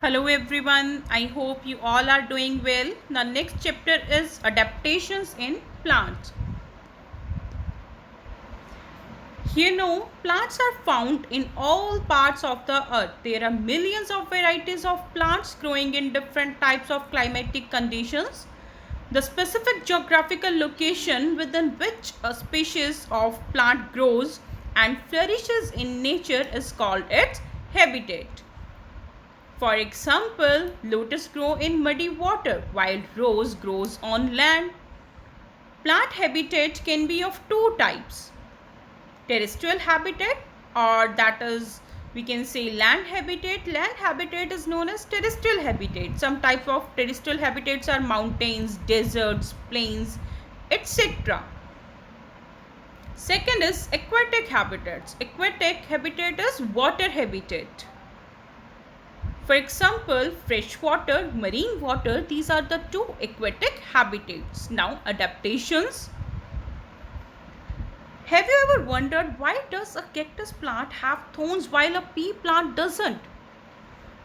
Hello everyone, I hope you all are doing well. The next chapter is adaptations in plants. Plants are found in all parts of the earth. There are millions of varieties of plants growing in different types of climatic conditions. The specific geographical location within which a species of plant grows and flourishes in nature is called its habitat. For example, lotus grow in muddy water while rose grows on land. Plant habitat can be of two types. Terrestrial habitat, or that is we can say land habitat. Land habitat is known as terrestrial habitat. Some types of terrestrial habitats are mountains, deserts, plains, etc. Second is aquatic habitats. Aquatic habitat is water habitat. For example, freshwater, marine water, these are the two aquatic habitats. Now, adaptations. Have you ever wondered why does a cactus plant have thorns while a pea plant doesn't?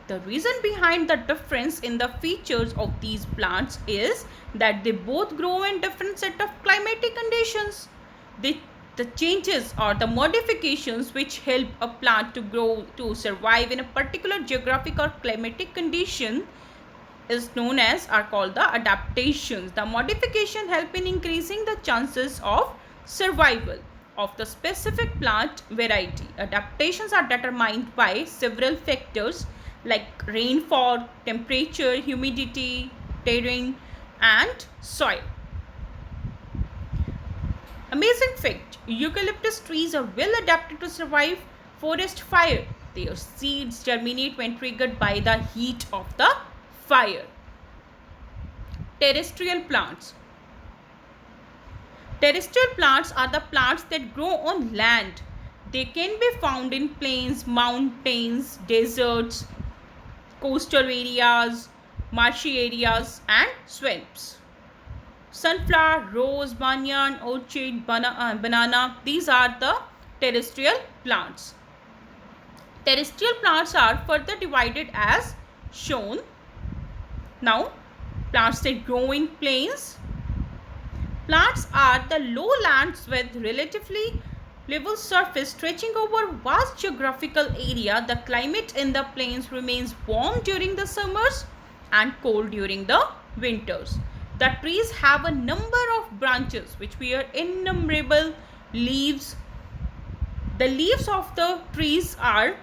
The reason behind the difference in the features of these plants is that they both grow in different set of climatic conditions. The changes or the modifications which help a plant to grow to survive in a particular geographic or climatic condition is known as are called the adaptations. The modification help in increasing the chances of survival of the specific plant variety. Adaptations are determined by several factors like rainfall, temperature, humidity, terrain, and soil. Amazing fact, eucalyptus trees are well adapted to survive forest fire. Their seeds germinate when triggered by the heat of the fire. Terrestrial plants. Terrestrial plants are the plants that grow on land. They can be found in plains, mountains, deserts, coastal areas, marshy areas, and swamps. Sunflower, rose, banyan, orchid, banana, these are the terrestrial plants. Terrestrial plants are further divided as shown. Now, plants that grow in plains. Plants are the lowlands with relatively level surface stretching over vast geographical area. The climate in the plains remains warm during the summers and cold during the winters. The trees have a number of branches which bear innumerable leaves. The leaves of the trees are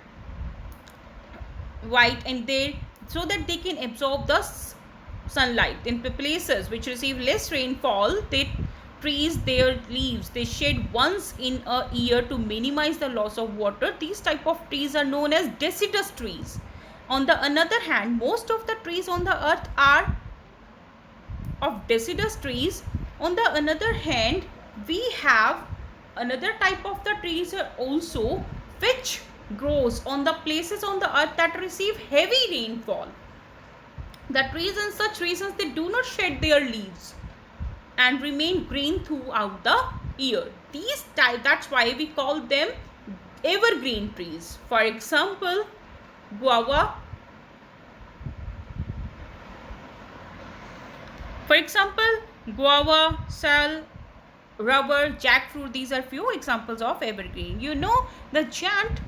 white and they so that they can absorb the sunlight. In places which receive less rainfall, trees their leaves they shed once in a year to minimize the loss of water. These type of trees are known as deciduous trees. On the other hand, most of the trees on the earth are of deciduous trees. On the other hand, we have another type of the trees also which grows on the places on the earth that receive heavy rainfall. The trees in such regions they do not shed their leaves and remain green throughout the year. That's why we call them evergreen trees. For example, guava. Sal, rubber, jackfruit, these are few examples of evergreen. The giant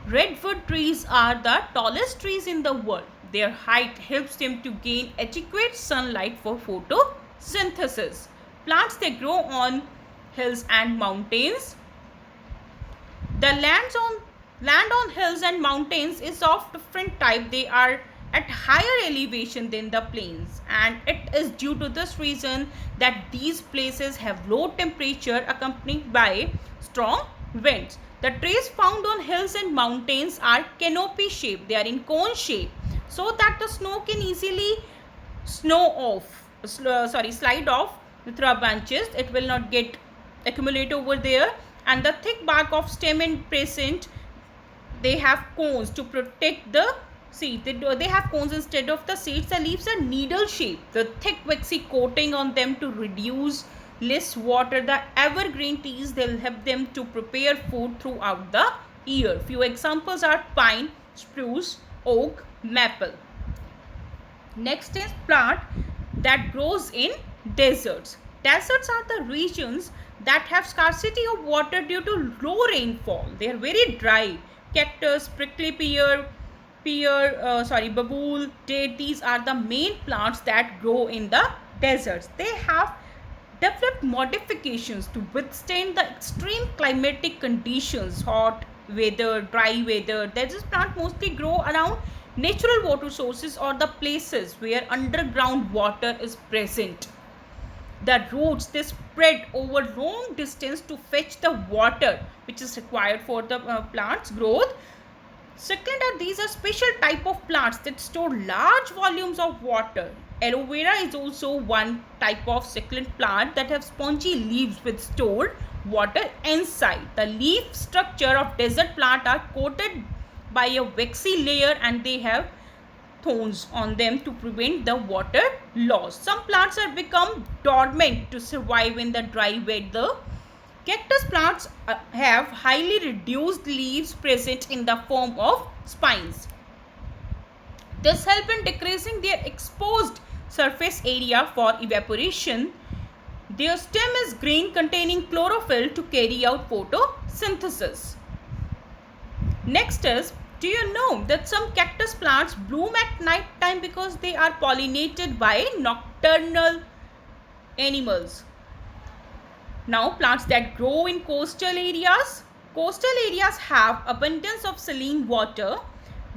redwood trees are the tallest trees in the world. Their height helps them to gain adequate sunlight for photosynthesis. Plants they grow on hills and mountains. The land on hills and mountains is of different type. They are at higher elevation than the plains, and it is due to this reason that these places have low temperature accompanied by strong winds. The trees found on hills and mountains are canopy shaped. They are in cone shape so that the snow can easily slide off through branches. It will not get accumulate over there. And the thick bark of stem and present, they have cones to protect the seed. They have cones instead of the seeds. The leaves are needle shaped. The thick waxy coating on them to reduce less water. The evergreen trees, they'll help them to prepare food throughout the year. Few examples are pine, spruce, oak, maple. Next is plant that grows in deserts. Deserts are the regions that have scarcity of water due to low rainfall. They are very dry. Cactus, prickly babool, date. These are the main plants that grow in the deserts. They have developed modifications to withstand the extreme climatic conditions, hot weather, dry weather. These plants mostly grow around natural water sources or the places where underground water is present. The roots they spread over long distance to fetch the water which is required for the plant's growth. Second, these are special type of plants that store large volumes of water. Aloe vera is also one type of succulent plant that have spongy leaves with stored water inside. The leaf structure of desert plant are coated by a waxy layer and they have thorns on them to prevent the water loss. Some plants have become dormant to survive in the dry weather. Cactus plants have highly reduced leaves present in the form of spines. This helps in decreasing their exposed surface area for evaporation. Their stem is green containing chlorophyll to carry out photosynthesis. Next is, do you know that some cactus plants bloom at night time because they are pollinated by nocturnal animals? Now, plants that grow in coastal areas. Coastal areas have abundance of saline water.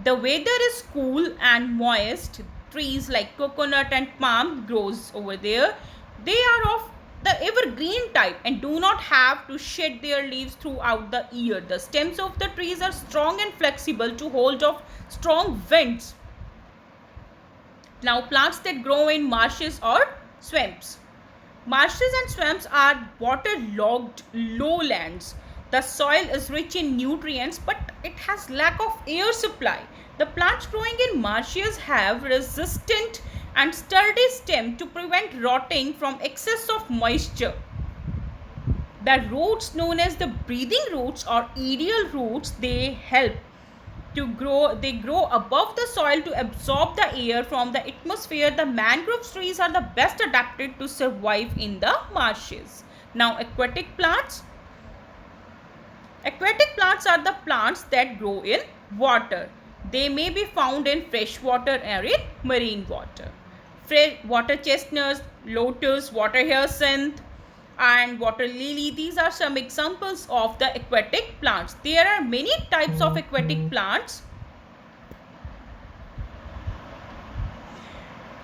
The weather is cool and moist. Trees like coconut and palm grows over there. They are of the evergreen type and do not have to shed their leaves throughout the year. The stems of the trees are strong and flexible to hold off strong winds. Now, plants that grow in marshes or swamps. Marshes and swamps are waterlogged lowlands. The soil is rich in nutrients but it has lack of air supply. The plants growing in marshes have resistant and sturdy stem to prevent rotting from excess of moisture. The roots known as the breathing roots or aerial roots, they grow above the soil to absorb the air from the atmosphere. The mangrove trees are the best adapted to survive in the marshes. Now, aquatic plants. Aquatic plants are the plants that grow in water. They may be found in fresh water or in marine water. Water chestnuts, lotus, water hyacinth, and water lily. These are some examples of the aquatic plants. There are many types of aquatic plants.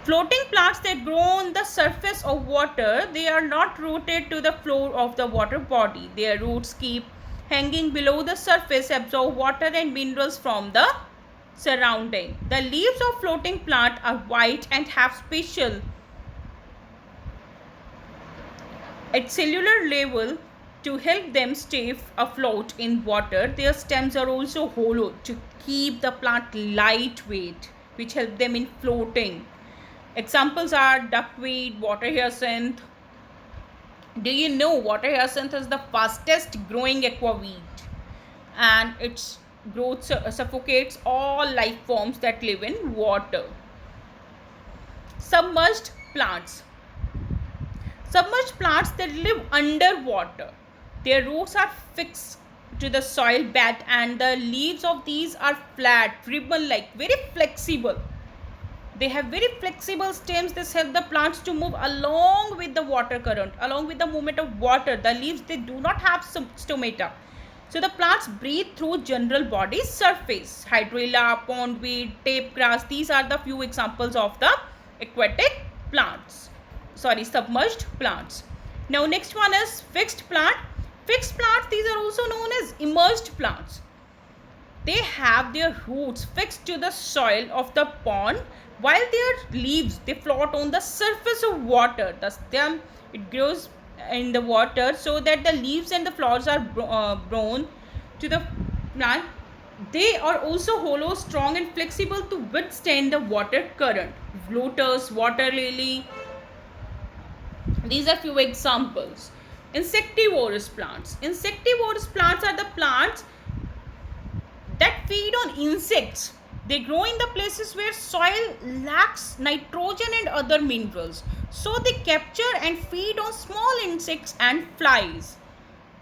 Floating plants that grow on the surface of water, they are not rooted to the floor of the water body. Their roots keep hanging below the surface, absorb water and minerals from the surrounding. The leaves of floating plant are white and have special at cellular level to help them stay afloat in water. Their stems are also hollow to keep the plant lightweight, which help them in floating. Examples are duckweed, water hyacinth. Do you know water hyacinth is the fastest growing aquaweed and its growth suffocates all life forms that live in water. Submerged plants. Submerged plants that live underwater. Their roots are fixed to the soil bed and the leaves of these are flat, ribbon-like, very flexible. They have very flexible stems. This helps the plants to move along with the water current, along with the movement of water. The leaves, they do not have stomata. So the plants breathe through general body surface. Hydrilla, pondweed, tape grass. These are the few examples of the aquatic plants. Submerged plants. Now next one is fixed plant. Fixed plants, these are also known as immersed plants. They have their roots fixed to the soil of the pond while their leaves, they float on the surface of water. The stem, it grows in the water so that the leaves and the flowers are blown to the plant. They are also hollow, strong and flexible to withstand the water current. Lotus, water lily. These are few examples. Insectivorous plants. Insectivorous plants are the plants that feed on insects. They grow in the places where soil lacks nitrogen and other minerals. So they capture and feed on small insects and flies.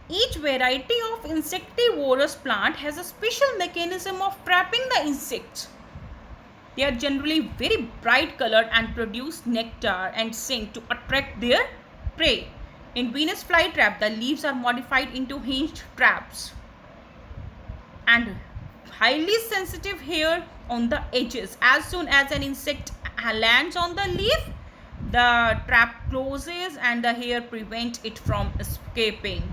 Each variety of insectivorous plant has a special mechanism of trapping the insects. They are generally very bright colored and produce nectar and sing to attract their prey. In Venus flytrap, the leaves are modified into hinged traps and highly sensitive hair on the edges. As soon as an insect lands on the leaf, the trap closes and the hair prevents it from escaping.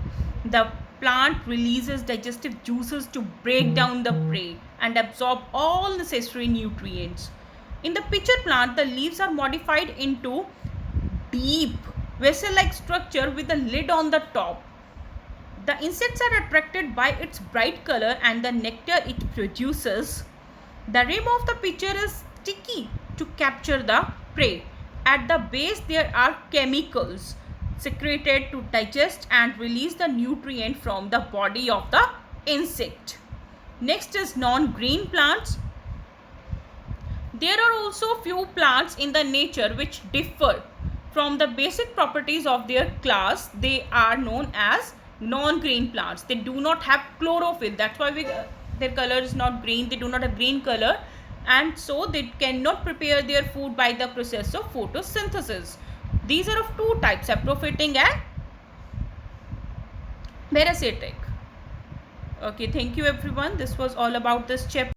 The plant releases digestive juices to break down the prey and absorb all necessary nutrients. In the pitcher plant, the leaves are modified into deep vessel-like structure with a lid on the top. The insects are attracted by its bright color and the nectar it produces. The rim of the pitcher is sticky to capture the prey. At the base there are chemicals secreted to digest and release the nutrient from the body of the insect. Next is non-green plants. There are also few plants in the nature which differ from the basic properties of their class. They are known as non-green plants. They do not have chlorophyll. That's why their color is not green. They do not have green color, and so they cannot prepare their food by the process of photosynthesis. These are of two types, saprophytic and parasitic. Okay, thank you everyone. This was all about this chapter.